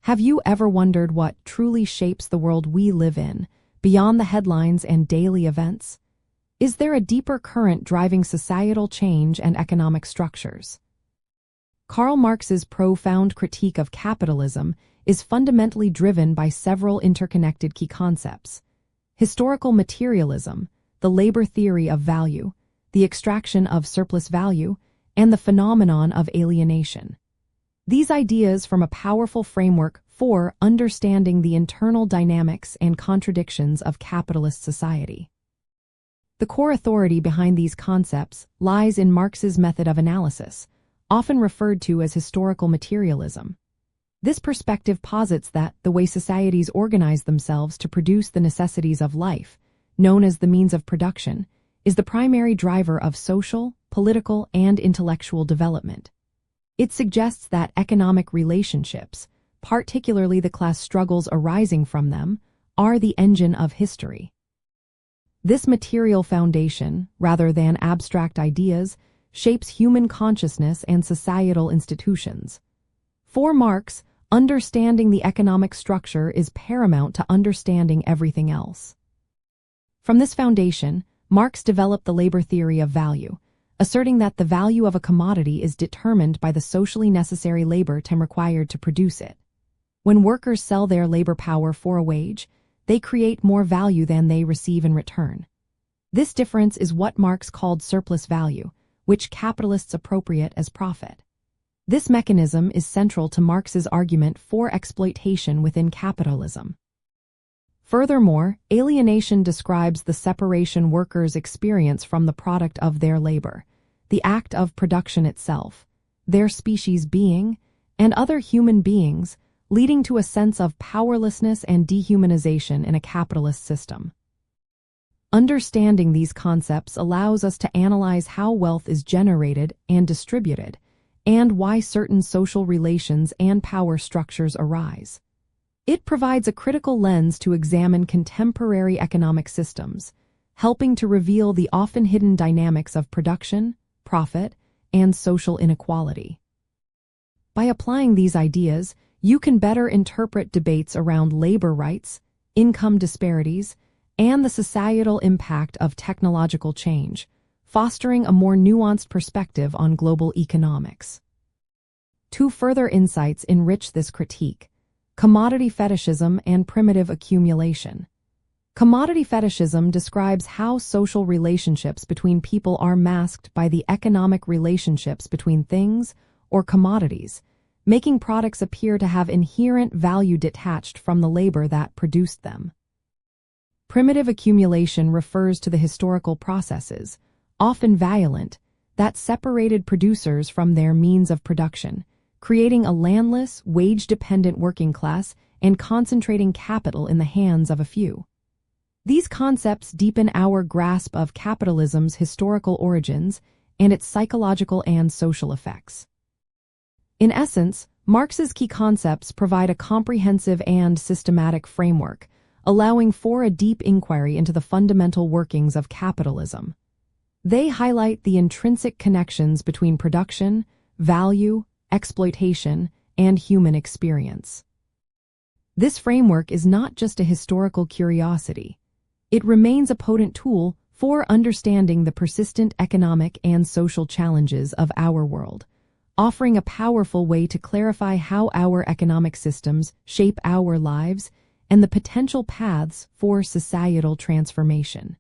Have you ever wondered what truly shapes the world we live in, beyond the headlines and daily events? Is there a deeper current driving societal change and economic structures? Karl Marx's profound critique of capitalism is fundamentally driven by several interconnected key concepts: historical materialism, the labor theory of value, the extraction of surplus value, and the phenomenon of alienation. These ideas form a powerful framework for understanding the internal dynamics and contradictions of capitalist society. The core authority behind these concepts lies in Marx's method of analysis, often referred to as historical materialism. This perspective posits that the way societies organize themselves to produce the necessities of life, known as the means of production, is the primary driver of social, political, and intellectual development. It suggests that economic relationships, particularly the class struggles arising from them, are the engine of history. This material foundation, rather than abstract ideas, shapes human consciousness and societal institutions. For Marx, understanding the economic structure is paramount to understanding everything else. From this foundation, Marx developed the labor theory of value, asserting that the value of a commodity is determined by the socially necessary labor time required to produce it. When workers sell their labor power for a wage, they create more value than they receive in return. This difference is what Marx called surplus value, which capitalists appropriate as profit. This mechanism is central to Marx's argument for exploitation within capitalism. Furthermore, alienation describes the separation workers experience from the product of their labor, the act of production itself, their species being, and other human beings, leading to a sense of powerlessness and dehumanization in a capitalist system. Understanding these concepts allows us to analyze how wealth is generated and distributed, and why certain social relations and power structures arise. It provides a critical lens to examine contemporary economic systems, helping to reveal the often hidden dynamics of production, profit, and social inequality. By applying these ideas, you can better interpret debates around labor rights, income disparities, and the societal impact of technological change, fostering a more nuanced perspective on global economics. Two further insights enrich this critique: commodity fetishism and primitive accumulation. Commodity fetishism describes how social relationships between people are masked by the economic relationships between things or commodities, making products appear to have inherent value detached from the labor that produced them. Primitive accumulation refers to the historical processes, often violent, that separated producers from their means of production, creating a landless, wage-dependent working class and concentrating capital in the hands of a few. These concepts deepen our grasp of capitalism's historical origins and its psychological and social effects. In essence, Marx's key concepts provide a comprehensive and systematic framework, allowing for a deep inquiry into the fundamental workings of capitalism. They highlight the intrinsic connections between production, value, exploitation, and human experience. This framework is not just a historical curiosity. It remains a potent tool for understanding the persistent economic and social challenges of our world, offering a powerful way to clarify how our economic systems shape our lives and the potential paths for societal transformation.